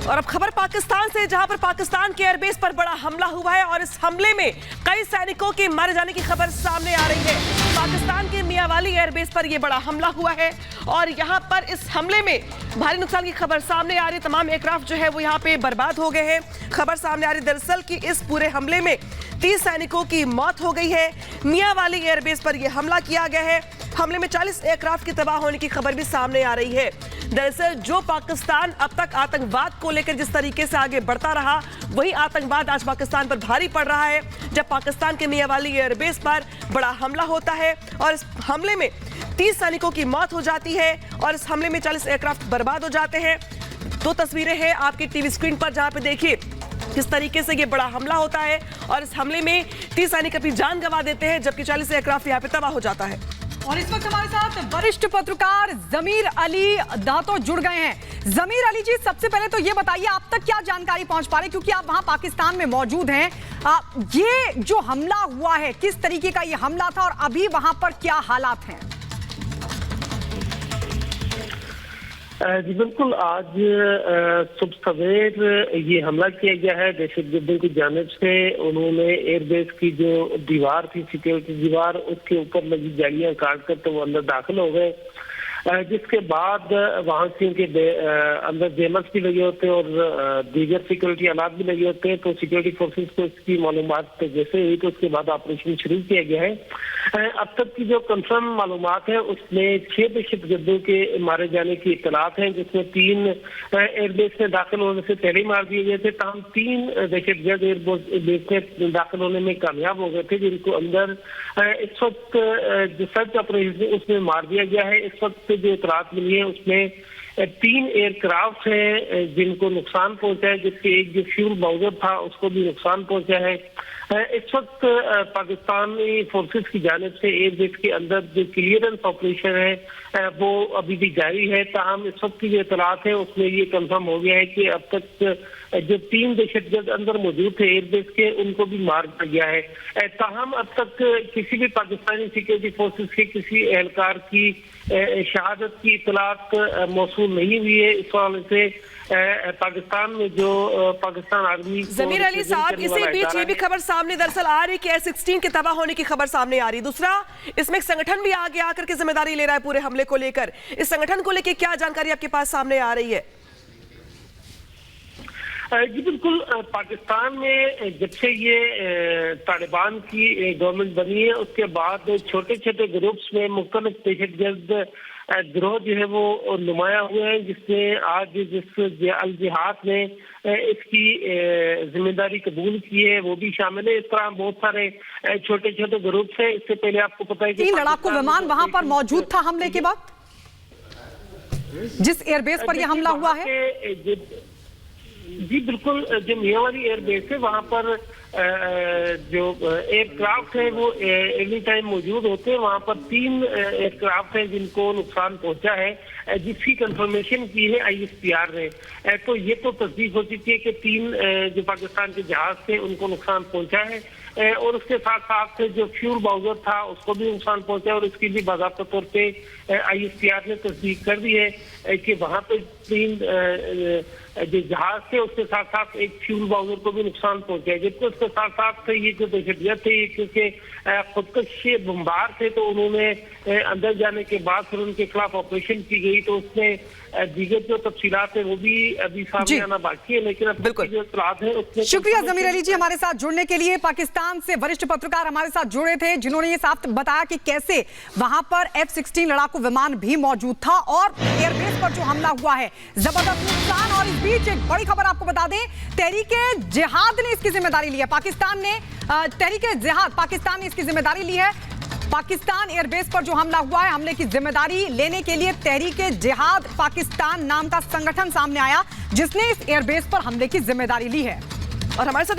और अब खबर पाकिस्तान से, जहां पर पाकिस्तान के एयरबेस पर बड़ा हमला हुआ है और इस हमले में कई सैनिकों के मारे जाने की खबर सामने आ रही है। पाकिस्तान के मियांवाली एयरबेस पर यह बड़ा हमला हुआ है और यहां पर इस हमले में भारी नुकसान की खबर सामने आ रही है। तमाम एयरक्राफ्ट जो है वो यहां पे बर्बाद हो गए हैं। खबर सामने आ रही दरअसल कि इस पूरे हमले में 30 सैनिकों की मौत हो गई है। मियांवाली एयरबेस पर यह हमला किया गया है। हमले में 40 एयरक्राफ्ट की तबाह होने की खबर भी सामने आ रही है। दरअसल जो पाकिस्तान अब तक आतंकवाद को लेकर जिस तरीके से आगे बढ़ता रहा, वही आतंकवाद आज पाकिस्तान पर भारी पड़ रहा है जब पाकिस्तान के मियांवाली एयरबेस पर बड़ा हमला होता है और इस हमले में 30 सैनिकों की मौत हो जाती है और इस हमले में 40 एयरक्राफ्ट बर्बाद हो जाते हैं। दो तस्वीरें हैं आपकी टीवी स्क्रीन पर, जहां पे देखिए किस तरीके से ये बड़ा हमला होता है और इस हमले में 30 सैनिक अपनी जान गंवा देते हैं जबकि 40 एयरक्राफ्ट यहाँ पे तबाह हो जाता है। और इस वक्त हमारे साथ वरिष्ठ पत्रकार जमीर अली दातो जुड़ गए हैं। जमीर अली जी, सबसे पहले तो ये बताइए आप तक क्या जानकारी पहुंच पा रही, क्योंकि आप वहां पाकिस्तान में मौजूद हैं। ये जो हमला हुआ है, किस तरीके का ये हमला था और अभी वहां पर क्या हालात हैं? जी बिल्कुल, आज सुबह सवेर ये हमला किया गया है दहशतगर्दों की जानिब से। उन्होंने एयरबेस की जो दीवार थी, सिक्योरिटी दीवार, उसके ऊपर लगी जालियां काट कर तो वो अंदर दाखिल हो गए, जिसके बाद वहां से उनके अंदर जेमस भी लगे होते हैं और दीगर सिक्योरिटी आलात भी लगे होते हैं। तो सिक्योरिटी फोर्सेस को इसकी मालूमात जैसे हुई तो उसके बाद ऑपरेशन शुरू किया गया है। अब तक की जो कंफर्म मालूमात है उसमें 6 दहशतगर्दों के मारे जाने की इत्तलात हैं, जिसमें 3 एयरबेस में दाखिल होने से पहले ही मार दिए गए थे। तमाम 3 दहशतगर्द एयरबेस में दाखिल होने में कामयाब हो गए थे, जिनको अंदर इस वक्त जो सर्च ऑपरेशन उसमें मार दिया गया है। इस वक्त जो इतलात मिली है उसमें 3 एयरक्राफ्ट है जिनको नुकसान पहुंचा है, जिसके एक जो फ्यूल बाउजर था उसको भी नुकसान पहुंचा है। इस वक्त पाकिस्तानी फोर्सेस की जानिब से एयरबेस के अंदर जो क्लियरेंस ऑपरेशन है वो अभी भी जारी है। ताहम इस वक्त की जो इतलात है उसमें ये कंफर्म हो गया है कि अब तक जो 3 दहशतगर्द अंदर मौजूद थे एयरबेस के, उनको भी मार दिया गया है। ताहम अब तक किसी भी पाकिस्तानी सिक्योरिटी फोर्सेस के किसी एहलकार की शहादत की इतलात मौसूल नहीं हुई है। इस हवाले से पाकिस्तान में जो पाकिस्तान आर्मी, जमीर अली साहब, इसी बीच ये भी खबर सामने दरअसल आ रही कि F-16 के तबाह होने की खबर सामने आ रही। दूसरा, इसमें एक संगठन भी आगे आकर के जिम्मेदारी ले रहा है पूरे हमले को लेकर। इस संगठन को लेकर क्या जानकारी आपके पास सामने आ रही है? जी बिल्कुल, पाकिस्तान में जब से ये तालिबान की गवर्नमेंट बनी है उसके बाद छोटे छोटे ग्रुप्स में मुख्तलिफ दहशतगर्द गिरोह जो है वो नुमाया हुए हैं, जिसमें आज जिस अल जिहाद ने इसकी जिम्मेदारी कबूल की है वो भी शामिल है। इस तरह बहुत सारे छोटे छोटे ग्रुप्स हैं। इससे पहले आपको पता है कि लड़ाकू विमान वहां पर मौजूद था हमले के बाद, जिस एयरबेस पर यह हमला हुआ है। जी बिल्कुल, जो मियांवाली एयरबेस है वहां पर जो एयरक्राफ्ट है वो एनी टाइम मौजूद होते हैं। वहां पर 3 एयरक्राफ्ट है जिनको नुकसान पहुंचा है, जिसकी कंफर्मेशन की है ISPR ने। तो ये तो तस्दीक हो चुकी है कि 3 जो पाकिस्तान के जहाज थे उनको नुकसान पहुंचा है और उसके साथ साथ जो फ्यूल बाउजर था उसको भी नुकसान पहुंचा है और इसकी भी बाकायदा तौर पे ISPR ने तस्दीक कर दी है कि वहां पे 3 जो जहाज थे उसके साथ साथ एक फ्यूल बाउजर को भी नुकसान पहुंचा है। जबकि उसके साथ साथ ये जो दहशतगर्द थे क्योंकि खुदकश बमबार थे तो उन्होंने अंदर जाने के बाद फिर उनके खिलाफ ऑपरेशन की गई, तो उसमें दीगर जो तफसीलात है वो भी अभी सामने आना बाकी है। लेकिन अब जो इत्तलात है उसमें। शुक्रिया जमीर अली जी हमारे साथ जुड़ने के लिए। पाकिस्तान से वरिष्ठ पत्रकार हमारे साथ जुड़े थे जिन्होंने ये साफ बताया कि कैसे वहां पर F-16 लड़ाकू विमान भी मौजूद था और एयरबेस पर जो हमला हुआ है जबरदस्त नुकसान। और इस बीच एक बड़ी खबर आपको बता दें, तहरीक-ए-जिहाद ने इसकी जिम्मेदारी ली है। पाकिस्तान ने इसकी जिम्मेदारी ली है। पाकिस्तान एयरबेस पर जो हमला हुआ है, हमले की जिम्मेदारी लेने के लिए तहरीक-ए-जिहाद पाकिस्तान नाम का संगठन सामने आया जिसने इस एयरबेस पर हमले की जिम्मेदारी ली है। और हमारे साथ